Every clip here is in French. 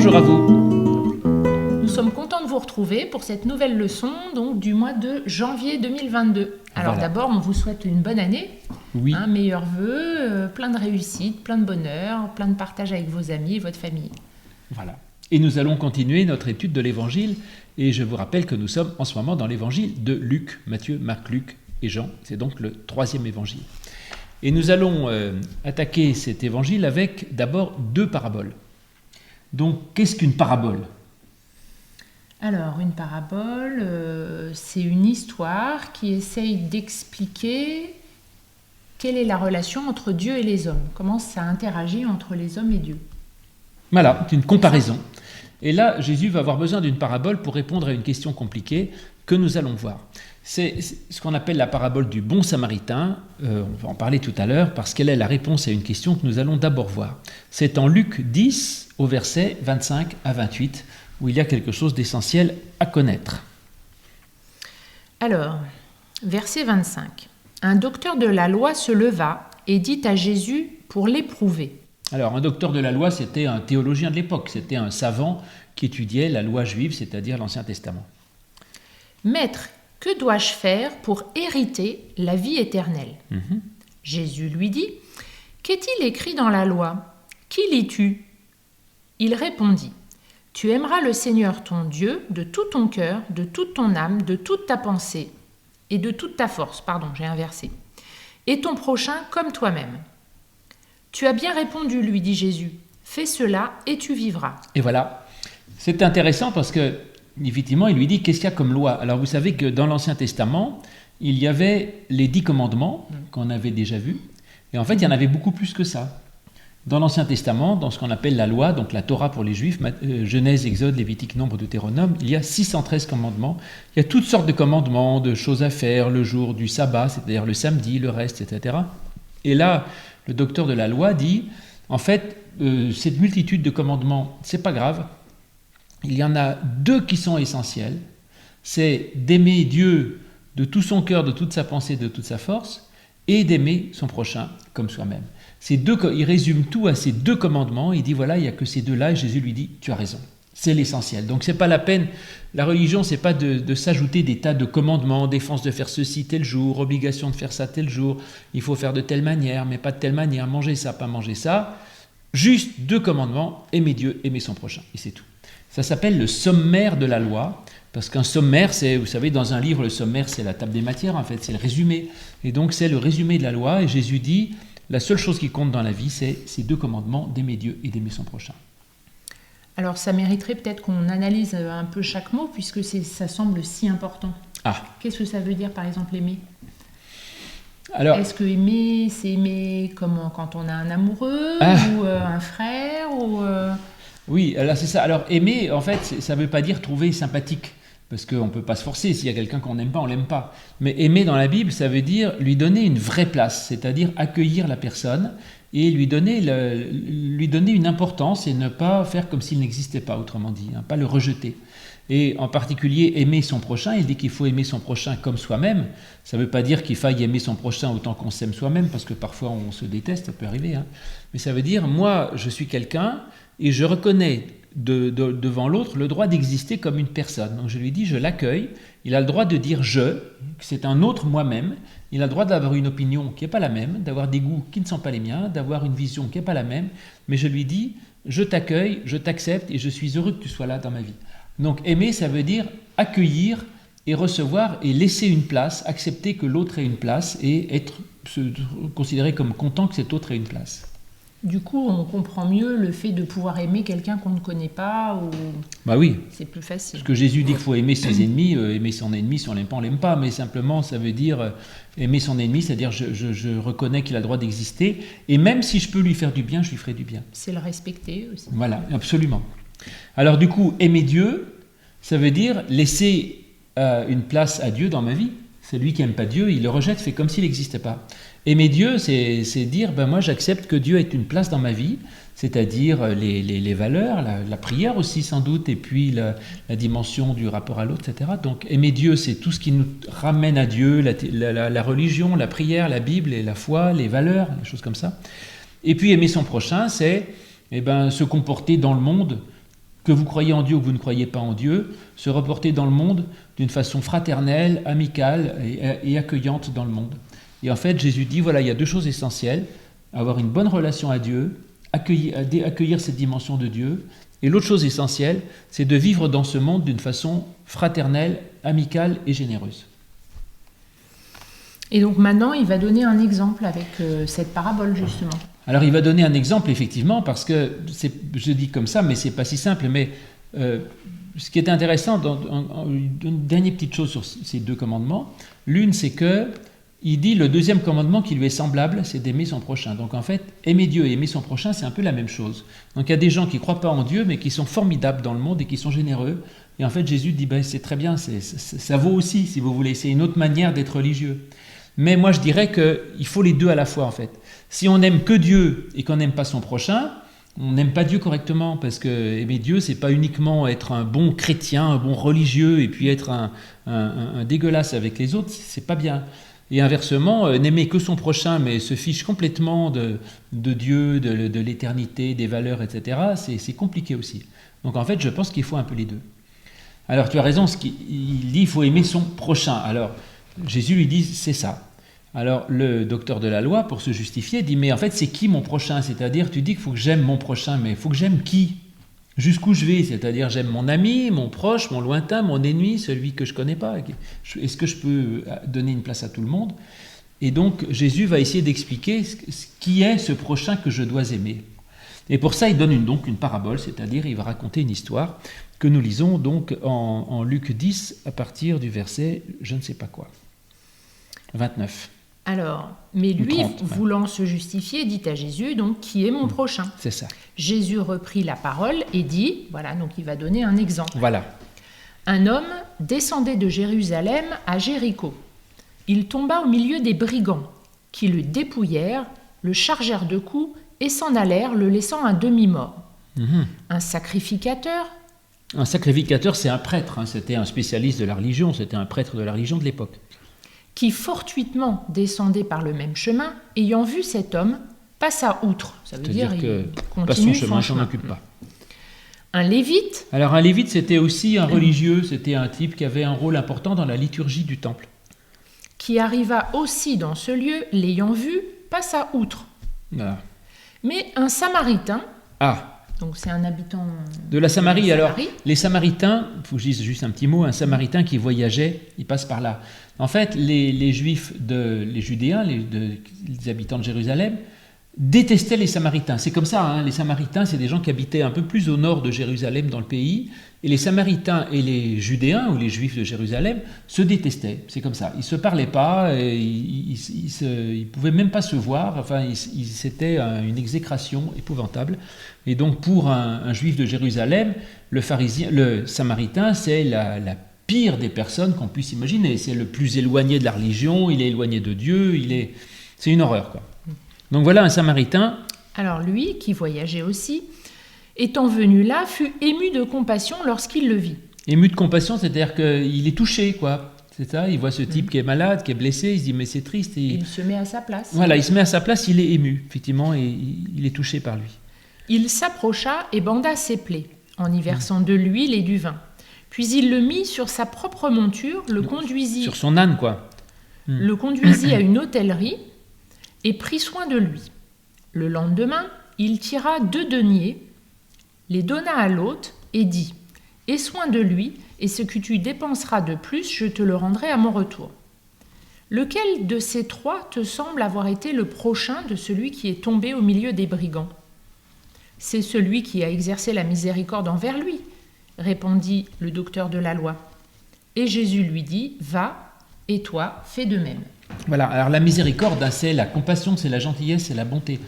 Bonjour à vous. Nous sommes contents de vous retrouver pour cette nouvelle leçon donc, du mois de janvier 2022. Alors Voilà. d'abord, on vous souhaite une bonne année, Oui, meilleurs vœux, plein de réussite, plein de bonheur, plein de partage avec vos amis et votre famille. voilà. Et nous allons continuer notre étude de l'Évangile. Et je vous rappelle que nous sommes en ce moment dans l'Évangile de Luc, Matthieu, Marc, Luc et Jean. C'est donc le 3e Évangile. Et nous allons attaquer cet Évangile avec d'abord 2 paraboles. Donc, qu'est-ce qu'une parabole ? Alors, une parabole, c'est une histoire qui essaye d'expliquer quelle est la relation entre Dieu et les hommes, comment ça interagit entre les hommes et Dieu. Voilà, c'est une comparaison. Et là, Jésus va avoir besoin d'une parabole pour répondre à une question compliquée que nous allons voir. C'est ce qu'on appelle la parabole du bon samaritain. On va en parler tout à l'heure parce qu'elle est la réponse à une question que nous allons d'abord voir. C'est en Luc 10, au verset 25 à 28, où il y a quelque chose d'essentiel à connaître. Alors, verset 25. Un docteur de la loi se leva et dit à Jésus pour l'éprouver. Alors, un docteur de la loi, c'était un théologien de l'époque, c'était un savant qui étudiait la loi juive, c'est-à-dire l'Ancien Testament. Maître, que dois-je faire pour hériter la vie éternelle ? Jésus lui dit, qu'est-il écrit dans la loi ? Qui lis-tu ? Il répondit, tu aimeras le Seigneur ton Dieu de tout ton cœur, de toute ton âme, de toute ta pensée et de toute ta force. Pardon, j'ai inversé. Et ton prochain comme toi-même. Tu as bien répondu, lui dit Jésus. Fais cela et tu vivras. Et voilà, c'est intéressant parce que, effectivement, il lui dit qu'est-ce qu'il y a comme loi. Alors, vous savez que dans l'Ancien Testament, il y avait les 10 commandements qu'on avait déjà vus. Et en fait, il y en avait beaucoup plus que ça. Dans l'Ancien Testament, dans ce qu'on appelle la loi, donc la Torah pour les Juifs, Genèse, Exode, Lévitique, Nombre, Deutéronome, il y a 613 commandements. Il y a toutes sortes de commandements, de choses à faire le jour du sabbat, c'est-à-dire le samedi, le reste, etc. Et là, le docteur de la loi dit, en fait, cette multitude de commandements, c'est pas grave. Il y en a 2 qui sont essentiels. C'est d'aimer Dieu de tout son cœur, de toute sa pensée, de toute sa force, et d'aimer son prochain comme soi-même. Il résume tout à ces 2 commandements. Il dit voilà, il n'y a que ces 2-là, et Jésus lui dit tu as raison. C'est l'essentiel. Donc c'est pas la peine. La religion, c'est pas de s'ajouter des tas de commandements, défense de faire ceci tel jour, obligation de faire ça tel jour, il faut faire de telle manière, mais pas de telle manière, manger ça, pas manger ça. Juste 2 commandements, aimer Dieu, aimer son prochain, et c'est tout. Ça s'appelle le sommaire de la loi, parce qu'un sommaire, c'est, vous savez, dans un livre, le sommaire, c'est la table des matières, en fait, c'est le résumé. Et donc, c'est le résumé de la loi, et Jésus dit, la seule chose qui compte dans la vie, c'est ces 2 commandements, d'aimer Dieu et d'aimer son prochain. Alors, ça mériterait peut-être qu'on analyse un peu chaque mot, puisque ça semble si important. Ah. Qu'est-ce que ça veut dire, par exemple, aimer ? Alors, est-ce que aimer, c'est aimer comme quand on a un amoureux, ou un frère, ou... Oui, alors c'est ça. Alors aimer, en fait, ça ne veut pas dire trouver sympathique, parce qu'on ne peut pas se forcer. S'il y a quelqu'un qu'on n'aime pas, on ne l'aime pas. Mais aimer dans la Bible, ça veut dire lui donner une vraie place, c'est-à-dire accueillir la personne et lui donner une importance et ne pas faire comme s'il n'existait pas, autrement dit, hein, pas le rejeter. Et en particulier, aimer son prochain, il dit qu'il faut aimer son prochain comme soi-même. Ça ne veut pas dire qu'il faille aimer son prochain autant qu'on s'aime soi-même, parce que parfois on se déteste, ça peut arriver. Hein. Mais ça veut dire, moi, je suis quelqu'un et je reconnais devant l'autre le droit d'exister comme une personne. Donc je lui dis, je l'accueille, il a le droit de dire « je », que c'est un autre moi-même, il a le droit d'avoir une opinion qui n'est pas la même, d'avoir des goûts qui ne sont pas les miens, d'avoir une vision qui n'est pas la même, mais je lui dis « je t'accueille, je t'accepte et je suis heureux que tu sois là dans ma vie ». Donc aimer, ça veut dire accueillir et recevoir et laisser une place, accepter que l'autre ait une place et se considérer comme content que cet autre ait une place. Du coup, on comprend mieux le fait de pouvoir aimer quelqu'un qu'on ne connaît pas, ou... Bah oui. C'est plus facile. Parce que Jésus dit qu'il faut aimer ses ennemis, aimer son ennemi, si on l'aime pas, on l'aime pas, mais simplement ça veut dire aimer son ennemi, c'est-à-dire je reconnais qu'il a le droit d'exister, et même si je peux lui faire du bien, je lui ferai du bien. C'est le respecter aussi. Voilà, absolument. Alors du coup, aimer Dieu, ça veut dire laisser une place à Dieu dans ma vie. Celui qui n'aime pas Dieu, il le rejette, fait comme s'il n'existait pas. Aimer Dieu, c'est dire, moi j'accepte que Dieu ait une place dans ma vie, c'est-à-dire les valeurs, la prière aussi sans doute, et puis la dimension du rapport à l'autre, etc. Donc aimer Dieu, c'est tout ce qui nous ramène à Dieu, la religion, la prière, la Bible, et la foi, les valeurs, des choses comme ça. Et puis aimer son prochain, c'est se comporter dans le monde que vous croyez en Dieu ou que vous ne croyez pas en Dieu, se reporter dans le monde d'une façon fraternelle, amicale et accueillante dans le monde. Et en fait, Jésus dit, voilà, il y a deux choses essentielles, avoir une bonne relation à Dieu, accueillir cette dimension de Dieu, et l'autre chose essentielle, c'est de vivre dans ce monde d'une façon fraternelle, amicale et généreuse. Et donc maintenant, il va donner un exemple avec cette parabole, justement. Alors il va donner un exemple, effectivement, parce que, je dis comme ça, mais c'est pas si simple, mais ce qui est intéressant, une dernière petite chose sur ces deux commandements, l'une c'est que il dit le deuxième commandement qui lui est semblable, c'est d'aimer son prochain. Donc en fait, aimer Dieu et aimer son prochain, c'est un peu la même chose. Donc il y a des gens qui ne croient pas en Dieu, mais qui sont formidables dans le monde et qui sont généreux. Et en fait, Jésus dit, c'est très bien, ça vaut aussi, si vous voulez, c'est une autre manière d'être religieux. Mais moi, je dirais qu'il faut les deux à la fois, en fait. Si on n'aime que Dieu et qu'on n'aime pas son prochain, on n'aime pas Dieu correctement, parce que aimer Dieu, c'est pas uniquement être un bon chrétien, un bon religieux, et puis être un dégueulasse avec les autres, c'est pas bien. Et inversement, n'aimer que son prochain, mais se fiche complètement de Dieu, de l'éternité, des valeurs, etc., c'est compliqué aussi. Donc en fait, je pense qu'il faut un peu les deux. Alors tu as raison, il dit il faut aimer son prochain. Alors Jésus lui dit c'est ça. Alors le docteur de la loi, pour se justifier, dit mais en fait c'est qui mon prochain? C'est-à-dire tu dis qu'il faut que j'aime mon prochain, mais il faut que j'aime qui? Jusqu'où je vais? C'est-à-dire j'aime mon ami, mon proche, mon lointain, mon ennemi, celui que je ne connais pas. Est-ce que je peux donner une place à tout le monde? Et donc Jésus va essayer d'expliquer ce qui est ce prochain que je dois aimer. Et pour ça il donne donc une parabole, c'est-à-dire il va raconter une histoire que nous lisons donc en Luc 10 à partir du verset je ne sais pas quoi, 29. Alors, mais lui, 30, voulant se justifier, dit à Jésus, donc, qui est mon prochain? C'est ça. Jésus reprit la parole et dit, voilà, donc il va donner un exemple. Voilà. Un homme descendait de Jérusalem à Jéricho. Il tomba au milieu des brigands, qui le dépouillèrent, le chargèrent de coups et s'en allèrent, le laissant à demi-mort. Un sacrificateur... Un sacrificateur, c'est un prêtre, hein, c'était un spécialiste de la religion, c'était un prêtre de la religion de l'époque. Qui fortuitement descendait par le même chemin, ayant vu cet homme, passa outre. Ça veut dire qu'il continue son chemin, il s'en occupe pas. Un lévite. Alors un lévite, c'était aussi un religieux, c'était un type qui avait un rôle important dans la liturgie du temple. Qui arriva aussi dans ce lieu, l'ayant vu, passa outre. Voilà. Mais un samaritain, donc c'est un habitant de la Samarie. Alors les Samaritains, il faut que je dise juste un petit mot, un Samaritain qui voyageait, il passe par là. En fait, les Juifs, les Judéens, les habitants de Jérusalem, détestaient les Samaritains. C'est comme ça, hein, les Samaritains, c'est des gens qui habitaient un peu plus au nord de Jérusalem dans le pays, et les Samaritains et les Judéens, ou les Juifs de Jérusalem, se détestaient. C'est comme ça. Ils ne se parlaient pas, ils ne pouvaient même pas se voir, enfin, c'était une exécration épouvantable. Et donc, pour un Juif de Jérusalem, le Samaritain, c'est la pire des personnes qu'on puisse imaginer. C'est le plus éloigné de la religion, il est éloigné de Dieu, c'est une horreur, quoi. Donc voilà un Samaritain. Alors lui, qui voyageait aussi, étant venu là, fut ému de compassion lorsqu'il le vit. Ému de compassion, c'est-à-dire qu'il est touché, quoi. C'est ça, il voit ce type qui est malade, qui est blessé, il se dit mais c'est triste. Et il se met à sa place. Voilà, il se met à sa place, il est ému, effectivement, et il est touché par lui. Il s'approcha et banda ses plaies, en y versant de l'huile et du vin. Puis il le mit sur sa propre monture, le conduisit... Sur son âne, quoi. Le conduisit à une hôtellerie et prit soin de lui. Le lendemain, il tira 2 deniers, les donna à l'hôte et dit « Aie soin de lui, et ce que tu dépenseras de plus, je te le rendrai à mon retour. » Lequel de ces 3 te semble avoir été le prochain de celui qui est tombé au milieu des brigands? C'est celui qui a exercé la miséricorde envers lui, répondit le docteur de la loi. Et Jésus lui dit, va, et toi, fais de même. Voilà, alors la miséricorde, c'est la compassion, c'est la gentillesse, c'est la bonté.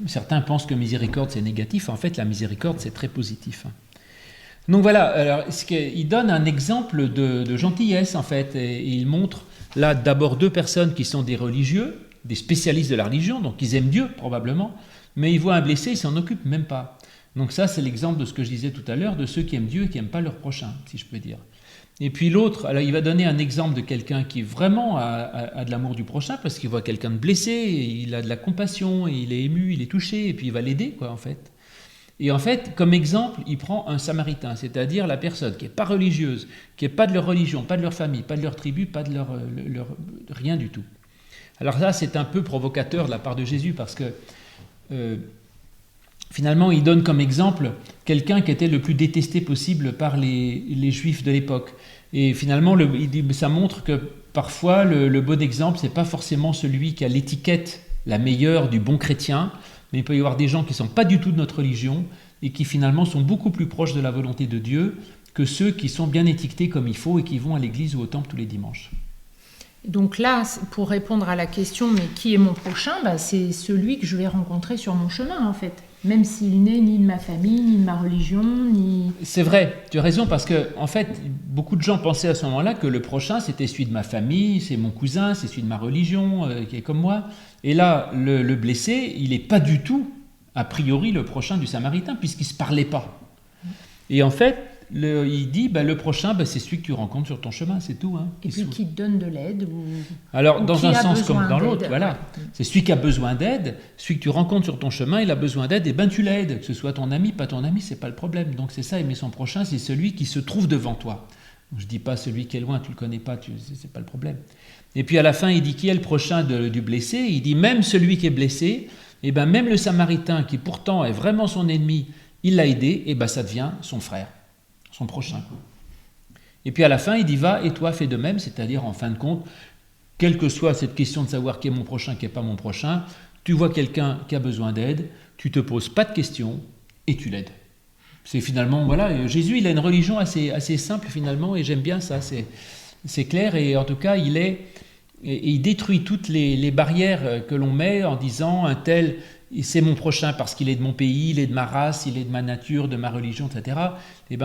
Certains pensent que miséricorde, c'est négatif. En fait, la miséricorde, c'est très positif. Donc voilà, alors, il donne un exemple de gentillesse, en fait. Et il montre, là, d'abord 2 personnes qui sont des religieux, des spécialistes de la religion, donc ils aiment Dieu, probablement, mais ils voient un blessé, ils s'en occupent même pas. Donc ça, c'est l'exemple de ce que je disais tout à l'heure, de ceux qui aiment Dieu et qui n'aiment pas leur prochain, si je peux dire. Et puis l'autre, alors il va donner un exemple de quelqu'un qui vraiment a de l'amour du prochain, parce qu'il voit quelqu'un de blessé, et il a de la compassion, et il est ému, il est touché, et puis il va l'aider, quoi, en fait. Et en fait, comme exemple, il prend un samaritain, c'est-à-dire la personne qui n'est pas religieuse, qui n'est pas de leur religion, pas de leur famille, pas de leur tribu, pas de rien du tout. Alors ça, c'est un peu provocateur de la part de Jésus, parce que finalement, il donne comme exemple quelqu'un qui était le plus détesté possible par les Juifs de l'époque. Et finalement, ça montre que parfois, le bon exemple, ce n'est pas forcément celui qui a l'étiquette la meilleure du bon chrétien, mais il peut y avoir des gens qui ne sont pas du tout de notre religion et qui finalement sont beaucoup plus proches de la volonté de Dieu que ceux qui sont bien étiquetés comme il faut et qui vont à l'église ou au temple tous les dimanches. Donc là, pour répondre à la question, mais qui est mon prochain, c'est celui que je vais rencontrer sur mon chemin, en fait. Même s'il n'est ni de ma famille, ni de ma religion, ni... C'est vrai, tu as raison, parce que en fait, beaucoup de gens pensaient à ce moment-là que le prochain, c'était celui de ma famille, c'est mon cousin, c'est celui de ma religion, qui est comme moi. Et là, le blessé, il n'est pas du tout, a priori, le prochain du Samaritain, puisqu'il ne se parlait pas. Et en fait, il dit, le prochain, c'est celui que tu rencontres sur ton chemin, c'est tout. Hein. Et puis qui te donne de l'aide. Alors, ou dans un sens comme dans d'aide. l'autre, voilà. C'est celui qui a besoin d'aide, celui que tu rencontres sur ton chemin, il a besoin d'aide, et tu l'aides. Que ce soit ton ami, pas ton ami, c'est pas le problème. Donc c'est ça, aimer son prochain, c'est celui qui se trouve devant toi. Je dis pas celui qui est loin, tu le connais pas, c'est pas le problème. Et puis à la fin, il dit qui est le prochain du blessé. Il dit même celui qui est blessé, même le Samaritain qui pourtant est vraiment son ennemi, il l'a aidé, ça devient son frère, son prochain. Et puis à la fin, il dit va et toi fais de même, c'est-à-dire en fin de compte, quelle que soit cette question de savoir qui est mon prochain, qui n'est pas mon prochain, tu vois quelqu'un qui a besoin d'aide, tu te poses pas de questions et tu l'aides. C'est finalement, voilà, Jésus, il a une religion assez simple finalement, et j'aime bien ça, c'est clair, et en tout cas, il détruit toutes les barrières que l'on met en disant un tel, c'est mon prochain parce qu'il est de mon pays, il est de ma race, il est de ma nature, de ma religion, etc.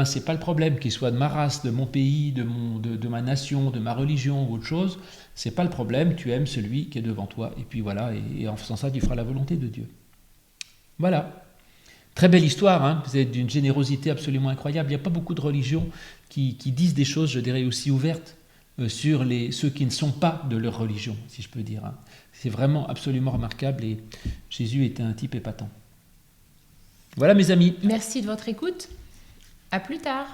C'est pas le problème qu'il soit de ma race, de mon pays, de ma nation, de ma religion ou autre chose. C'est pas le problème, tu aimes celui qui est devant toi, et puis voilà, et en faisant ça, tu feras la volonté de Dieu. Voilà. Très belle histoire, hein. C'est d'une générosité absolument incroyable. Il n'y a pas beaucoup de religions qui disent des choses, je dirais, aussi ouvertes sur ceux qui ne sont pas de leur religion, si je peux dire. Hein. C'est vraiment absolument remarquable, et Jésus était un type épatant. Voilà mes amis. Merci de votre écoute. À plus tard.